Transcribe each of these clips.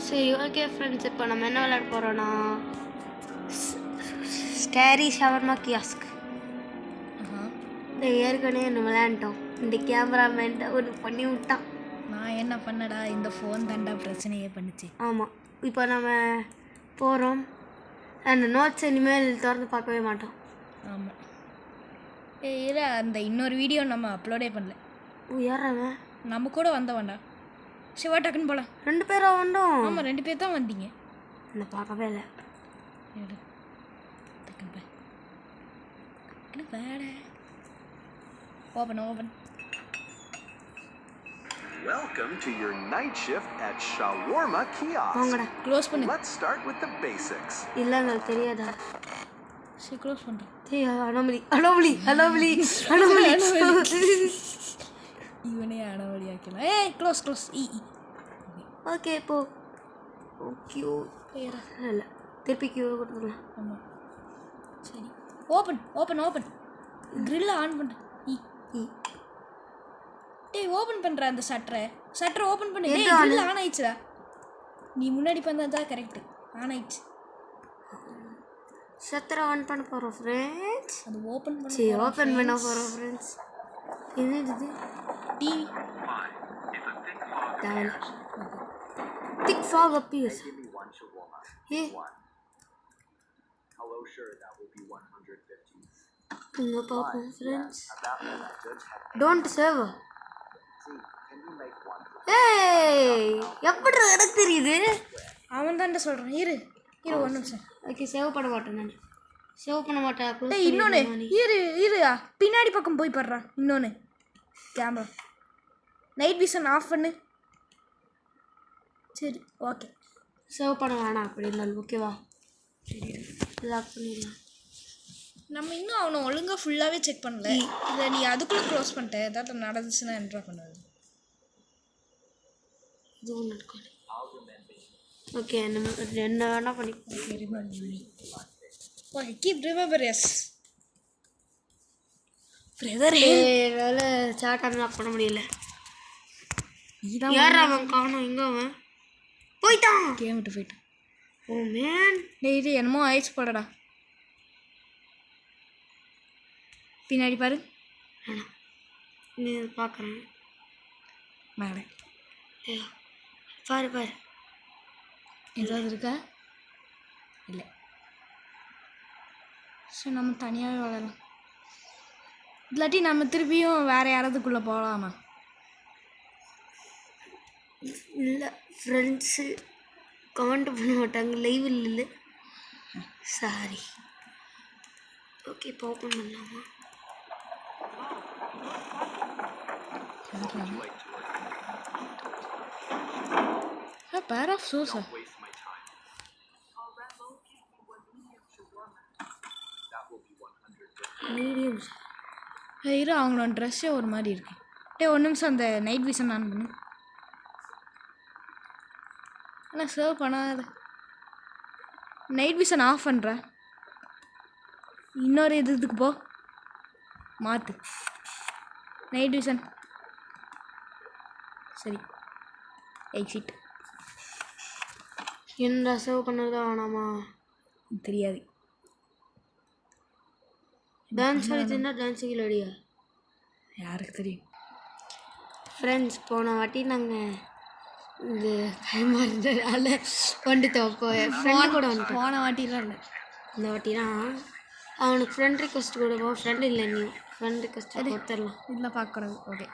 சரி okay friends, இப்போ நம்ம என்ன விளையாட போகிறோன்னா ஸ்கேரி ஷவர்மா கியாஸ்க். இந்த ஏற்கனவே நம்ம விளையாண்டோம். இந்த கேமராமேன் ஒன்று பண்ணி விட்டான். நான் என்ன பண்ணடா, இந்த ஃபோன் தாண்டா பிரச்சனையே பண்ணுச்சு. ஆமாம், இப்போ நம்ம போகிறோம். அந்த நோட்ஸ் இனிமேல் திறந்து பார்க்கவே மாட்டோம். ஆமாம். இல்லை, அந்த இன்னொரு வீடியோ நம்ம அப்லோடே பண்ணல. ஏறாங்க நம்ம கூட வந்தவன்டா. சிவா டக்குன்னு போகலாம். 2 பேரும் வந்தோம். ஆமாம், 2 பேர் தான் வந்தீங்க. நான் பார்க்கவே இல்லை. Open. Welcome to your night shift at Shawarma Kiosk. வாங்கடா. க்ளோஸ் பண்ணு. Let's start with the basics. இல்லைங்க தெரியாதா? சரி, க்ளோஸ் பண்ணுறேன். அனோமலி இவனே அனவழியாக்கலாம். ஏய், க்ளோஸ். ஓகே போ. கியூ இல்லை, திருப்பி கியூ கொடுத்துக்கலாம். ஆமாம், சரி. ஓப்பன். க்ரில்லை ஆன் பண்ணுறேன். டேய், ஓப்பன் பண்ணுற அந்த ஷட்டரை ஓப்பன் பண்ணு. டேய், க்ரில் ஆன் ஆயிடுச்சுடா. நீ முன்னாடி பண்ணதா கரெக்டு. ஆன் ஆயிடுச்சு. ஷட்டரை ஆன் பண்ண போகிறோம் ஃப்ரெண்ட்ஸ். அது ஓப்பன் பண்ண. சரி, ஓப்பன் பண்ண போகிறோம் ஃப்ரெண்ட்ஸ். என்னது டிவி? திக் ஃபாக் appears. ஏ இங்கே பார்ப்போம் ஃப்ரெண்ட்ஸ். Don't save. ஏய், எப்படி எனக்கு தெரியுது? அவன் தான்டா சொல்கிறான். இரு 1 நிமிஷம். ஓகே, சேவ் பண்ண மாட்டேன். நான் சேவ் பண்ண மாட்டேன். டேய், இன்னொன்று இரு பின்னாடி பக்கம் போய் படுறான். இன்னொன்று கேமரா நைட் விஷன் ஆஃப் பண்ணு. சரி, ஓகே. சேவ் பண்ண வேணாம் அப்படி இருந்தாலும். ஓகேவா? சரி, லாக் பண்ணிடலாம். நம்ம இன்னும் அவனை ஒழுங்காக ஃபுல்லாகவே செக் பண்ணல. இதை நீ அதுக்குள்ளே க்ளோஸ் பண்ணிட்டேன். ஏதாவது நடந்துச்சுன்னா என்ட்ரா பண்ணாது. இதுவும் நடக்காது. ஓகே, நம்ம என்ன வேணால் பண்ணி. Okay, keep remember. எஸ் வேலை சாட் அன்லாக் பண்ண முடியல. யார் அவன்? காணும். எங்கே அவன் போயிட்டான்? கேம் விட்டு போயிட்டான். ஓ மேன். டேய், இது என்னமோ ஆயிடுச்சு போடடா. பின்னாடி பாரு. நீ பார்க்குறேன். மேலே பாரு. ஏதாவது இருக்கா? இல்லை. ஸோ நம்ம தனியாகவே வளரலாம். இல்லாட்டி நம்ம திருப்பியும் வேறு யாராவதுக்குள்ளே போகலாமா? இல்லை, ஃப்ரெண்ட்ஸு கமெண்ட் பண்ண மாட்டாங்க. லைவ் இல்லை. சாரி. ஓகே, இப்போ ஓப்பன் பண்ணலாமா? Pair of சோஸா? மீடியம். இரு, அவங்களோட ட்ரெஸ்ஸே ஒரு மாதிரி இருக்கு. டே, 1 நிமிஷம் அந்த நைட் விஷன் ஆன் பண்ணு. ஆனால் சர்வ் பண்ணாத. நைட் விஷன் ஆஃப் பண்ணுற. இன்னொரு இதுக்கு போ, மாற்று நைட் விஷன். சரி, எக்ஸிட். என்ன சேவ் பண்ணது வேணாமா? தெரியாது. டான்ஸ் ஆடிச்சுன்னா டான்ஸுக்கு இல்லடியா? யாருக்கு தெரியும்? ஃப்ரெண்ட்ஸ், போன வாட்டி நாங்கள் இந்த டைமாக இருந்ததால் வந்துட்டோம். இப்போ ஃப்ரெண்டு கூட வந்துட்டோம். போன வாட்டிலாம் இல்லை, இந்த வாட்டினா அவனுக்கு ஃப்ரெண்ட் ரிக்வெஸ்ட் கொடுப்போம். ஃப்ரெண்டு இல்லை, நீ ஃப்ரெண்ட் ரிக்வெஸ்ட் கொடுத்துடலாம். இதில் பார்க்கக்கூடாது. ஓகே.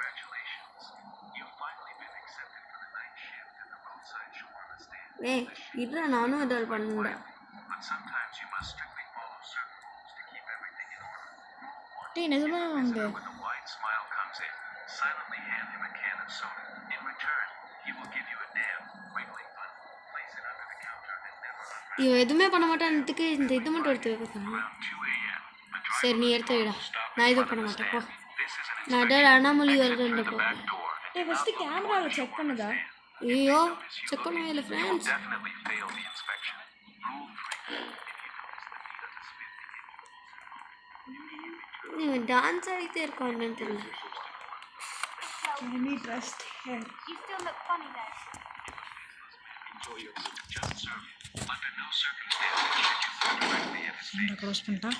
ஏய், இல்லை, நானும் ஏதாவது பண்ணுண்டேன். டேய், நிஜமா அங்கே இவன் எதுவுமே பண்ண மாட்டான்றதுக்கு இந்த இது மட்டும் எடுத்து வைக்கணும். சரி, நீ எடுத்து வைடா. நான் இது பண்ண மாட்டேன். போ, நான் ஏதாவது அனாமலி வருதுன்ற போ. டேய், ஃபஸ்ட்டு கேமராவில் செக் பண்ணுதா? ஐயோ, செக் பண்ணவே இல்லை ஃப்ரெண்ட்ஸ். இவன் டான்ஸ் ஆடிட்டே இருக்கான். என்னன்னு தெரியல. Can we trust her? You still look funny though. Close பண்ணிட்டான்.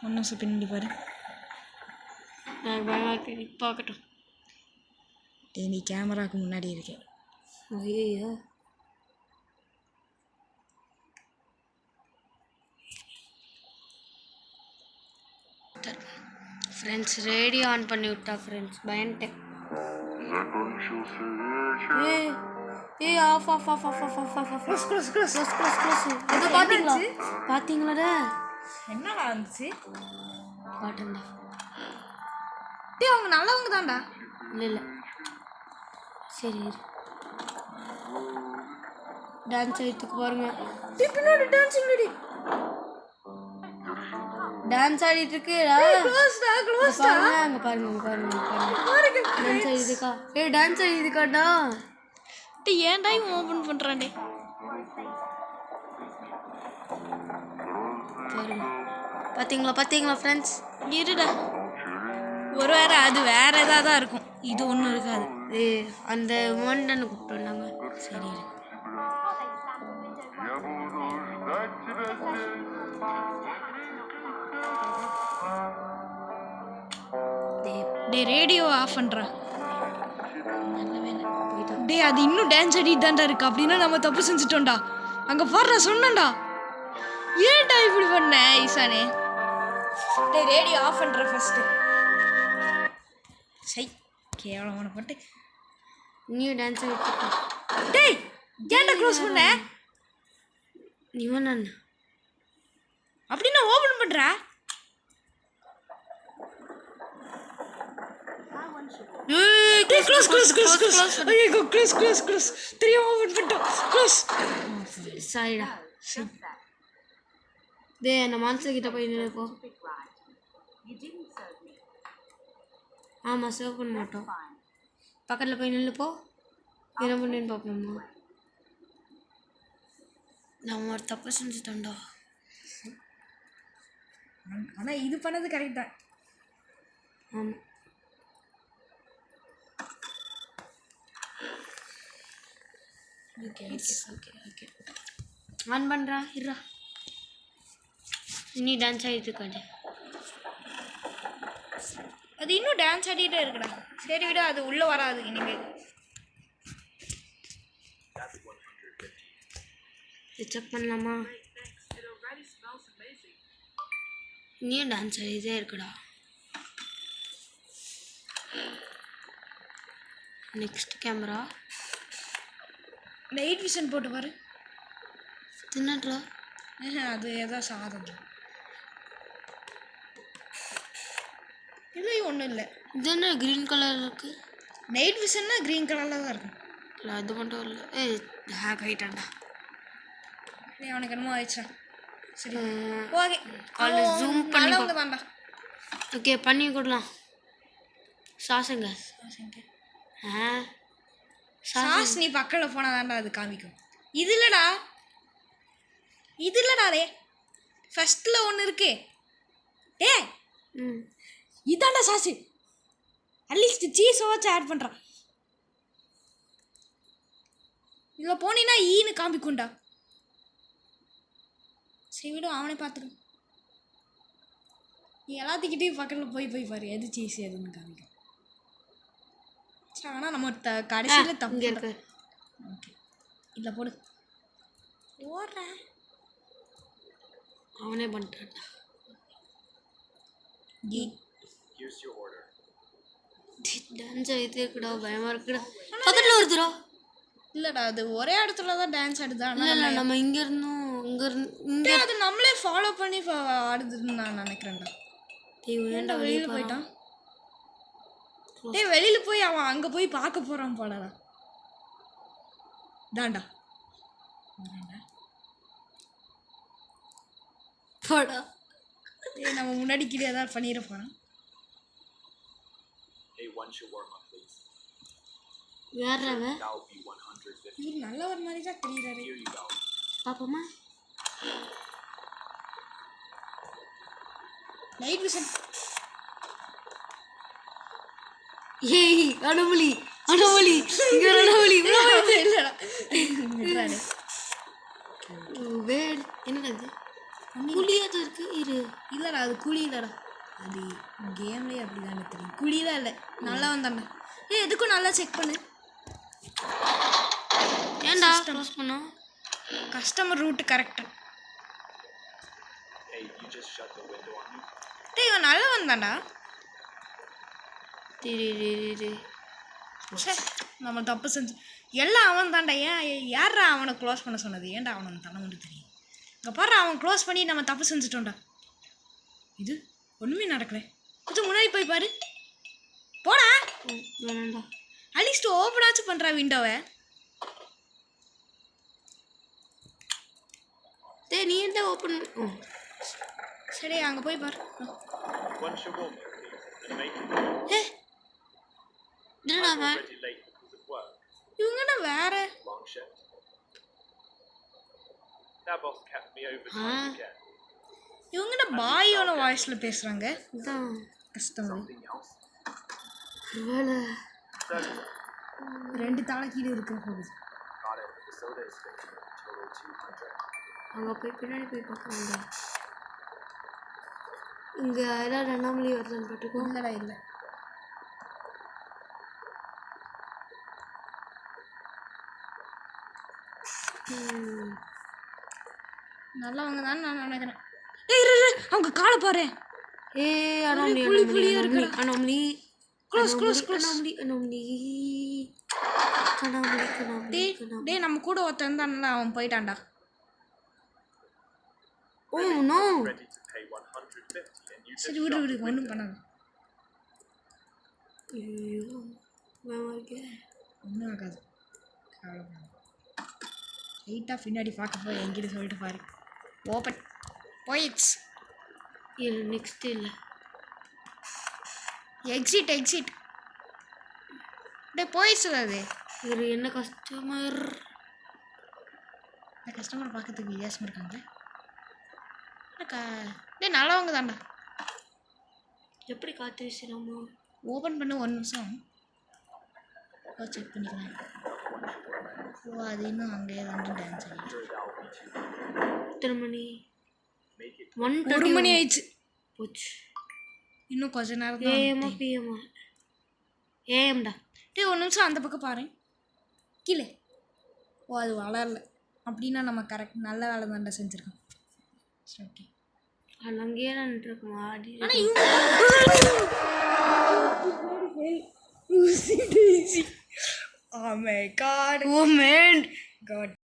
ஒன்றும் சார் பின்னாடி பாரு. எனக்கு பயமாக இருக்கு. பார்க்கட்டும். நீ கேமராவுக்கு முன்னாடி இருக்கேன். ஐயோ ஃப்ரெண்ட்ஸ் ரேடியோ ஆன் பண்ணி விட்டா ஃப்ரெண்ட்ஸ் பயன்ட்டேன். ஏய் off off off off off off off off close close close close close close. இது பாத்தீங்களா? பாத்தீங்களாடா? என்னடா இருந்துச்சு? பாட்டண்டா. டேய் அவங்க நல்லவங்க தான்டா. இல்லை இல்லை சரி டான்ஸ் ஆடிட்டுக்கு பாருங்க. பின்னாடி டான்ஸ் இல்லடி. டான்ஸ் ஆடிட்டு இருக்கு. க்ளோஸ்டா க்ளோஸ்டா. அங்க பாருங்க அங்க பாருங்க பாருங்க. டான்ஸ் ஆடிட்டுக்கா. ஏய் டான்ஸ் ஆடிட்டுக்காடா. டேய் ஏன்டா இவன் ஓபன் பண்றான் டேய்? பாருங்க. பாத்தீங்களா பாத்தீங்களா ஃப்ரெண்ட்ஸ்? இருடா. ஒரு வேற அது வேற ஏதாவது தான் இருக்கும். இது ஒன்றும் இருக்காது. ஏய் அந்த மோண்டனை கூப்பிட்டு வந்தாங்க. சரி டே ரேடியோ ஆஃப் பண்ணுறா. டே அது இன்னும் டான்ஸ் ஆடிட்டு தான்டா இருக்கு. அப்படின்னா நம்ம தப்பு செஞ்சுட்டோம்டா. அங்கே பாடுறா சொன்னேன்டா. ஏன்டா இப்படி பண்ண ஈசானே? டே ரேடியோ ஆஃப் பண்ணுற ஃபஸ்ட்டு. சை கேவலமான பாட்டு. நீ டான்ஸ் ஆடிட்டு. டேய் ஏன்டா க்ளோஸ் பண்ண? இவன் அப்படின்னா ஓபன் பண்ற. ஏய் க்ளோஸ் க்ளோஸ் க்ளோஸ் க்ளோஸ். ஐயோ க்ளோஸ் க்ளோஸ் க்ளோஸ். தெரியாம ஓபன் பண்ணிட்டோம். க்ளோஸ். சாரிடா. டேய் அந்த மான்ஸ்டர் கிட்ட போய் நின்னு போ. ஆமாம் சேவ் பண்ண மாட்டோம். பக்கத்தில் போய் நின்று போ. என்ன பண்ணுன்னு பார்ப்போம்மா. நம்ம ஒரு தப்பு செஞ்சுட்டோம்டா. ஆனால் இது பண்ணது கரெக்ட் தான். ஆமாம் ஓகே ஓகே ஓகே ஆன் பண்ணுறா இருடா. நீ டான்ஸ் ஆகிட்டு இருக்காது. அது இன்னும் டான்ஸ் ஆடிட்டே இருக்குடா. சரி விட அது உள்ளே வராது இனிமேல். செக் பண்ணலாமா? நீயும் டான்ஸ் ஆடிட்டே இருக்குடா. நெக்ஸ்ட் கேமரா நைட் விஷன் போட்டு பாரு. தின்னட்ரா. அது ஏதோ சாதம் இல்லை ஒன்றும் இல்லை. இது என்ன க்ரீன் கலர் இருக்கு? நைட் விஷன்னா க்ரீன் கலரில் தான் இருக்கும். இல்லை அது மட்டும் இல்லை. ஏய் ஹேக் ஆகிட்டான்டா. அவனுக்கு என்னமோ ஆயிடுச்சா. சரி ஓகே காலைல ஜூம் பண்ணி தான்டா. ஓகே பண்ணி கொடுலாம். சாஸுங்க சாஸ் நீ பக்கத்தில் போனால் தான்டா அது காமிக்கும். இது இல்லைடா இது இல்லைடா. ரே ஃபஸ்ட்டில் ஒன்று இருக்கே. ஏ இதாண்டா சாஸு. அட்லீஸ்ட் சீஸை வச்சு ஆட் பண்ணுறான். இதில் போனீங்கன்னா ஈன்னு காமிக்கும்டா. சரி விடும் அவனே பார்த்துடும். நீ எல்லாத்துக்கிட்டையும் பக்கத்தில் போய் பாரு எது சீஸ் எதுன்னு காமிக்கும். சரி ஆனால் நம்ம கடைசியில் தப்பு இருக்கு. ஓகே இல்லை போடு. ஓடுறேன் அவனே பண்ணிட்டான்டா. டான்ஸ் ஆகிட்டே இருக்குடா. பயமாக இருக்குடா. பக்கத்தில் வருதுடா. இல்லைடா அது ஒரே இடத்துல தான் டான்ஸ் ஆடுதா. இல்லை இல்லை நம்ம இங்கேருந்தும் இங்கே அது நம்மளே ஃபாலோ பண்ணி ஆடுதுன்னு நான் நினைக்கிறேன்டா. ஏன்டா வெளியில் போயிட்டான். டேய் வெளியில் போய் அவன் அங்கே போய் பார்க்க போகிறான் போலடா. தாண்டா போடா. டேய் நம்ம முன்னாடி கீழே ஏதாவது பண்ணிட போகிறான். வேறவ இது நல்ல ஒரு மாதிரி தான் தெரியுறாரு. பாப்போமா? Night vision. ஏய் அனுமலி அனோமலி இங்க ஒரு அனோமலி இல்லடா வேட் என்னடா இது புளியாத இருக்கு இரு இல்லடா அது குழி இல்லடா அது கேம்லேயே அப்படி தானே தெரியும் குழிலாம் இல்லை நல்லா வந்தாண்டா எதுக்கும் நல்லா செக் பண்ணு ஏன்டா க்ளோஸ் பண்ணோம் கஸ்டமர் ரூட் கரெக்டாக இவன் நல்லா வந்தாண்டா சே நம்ம தப்பு செஞ்சு எல்லாம் அவன் தாண்டா யாரா அவனை க்ளோஸ் பண்ண சொன்னது ஏன்டா அவனை தலை மட்டும் தெரியும் இங்கே பாரு அவன் க்ளோஸ் பண்ணி நம்ம தப்பு செஞ்சுட்டோம்டா இது ஒன்றுமே நடக்கல கொஞ்சம் முன்னாடி போய் பாரு போடா வேணாண்டா அட்லீஸ்ட் ஓப்பனாச்சும் பண்ணுறா விண்டோவை டேய் நீ என்ன ஓப்பன் சரி அங்கே போய் பாரு என்னடா அவன் இவங்கடா வேற இவங்கடா பாயோட வாய்ஸில் பேசுகிறாங்க இதான் கஸ்டமர் வேலை ரெண்டு தாளை கீழே இருக்கிற போகுது அங்கே போய் பின்னாடி போய் பார்க்கலாம்டா இங்கே ஏதாவது அண்ணாமலி வருதுன்னு போட்டுக்கோ இல்லடா இல்லை நல்லவங்க தான் நான் நினைக்கிறேன் அவங்க காலை பாரு அண்ணாமலி புளி புளியா இருக்குடா. அண்ணாமலி Close, close, close. அண்ணாமலி டேய் நம்ம கூட ஒருத்தன் இருந்தான்ல அவன் போயிட்டான்டா ஓ நோ சரி விடு விடு ஒன்றும் பண்ணாது ஐயோ ஒன்றும் ஆகாது லைட்டாக பின்னாடி பார்க்க போய் எங்கிட்ட சொல்லிட்டு பாரு ஓப்பன் போயிட்ஸ் இது நெக்ஸ்ட் இல்லை எக்ஸிட் எக்ஸிட் டே போயிடுச்சு அது இது என்ன கஸ்டமர் இந்த கஸ்டமர் பார்க்கறதுக்கு வித்தியாசமாக இருக்காங்க டே நல்லவங்க தான்டா எப்படி காற்று வீசுறாமா ஓப்பன் பண்ண 1 நிமிஷம் செக் பண்ணிக்கலாம் ஓ அது இன்னும் அங்கேயே வந்து டான்ஸ் ஆகிடுச்சு எத்தனை மணி 1 மணி ஆயிடுச்சு போச்சு இன்னும் கொஞ்ச நேரம் ஏஎம்மா பிஎம்மா ஏஎம்டா டே 1 நிமிஷம் அந்த பக்கம் பாரு கீழே ஓ அது வளரல அப்படின்னா நம்ம கரெக்ட் நல்ல வேலை தான்டா செஞ்சுருக்கோம் ஓகே அது அங்கேயே நின்றுருக்கோம் ஆடி Oh my god. O man God.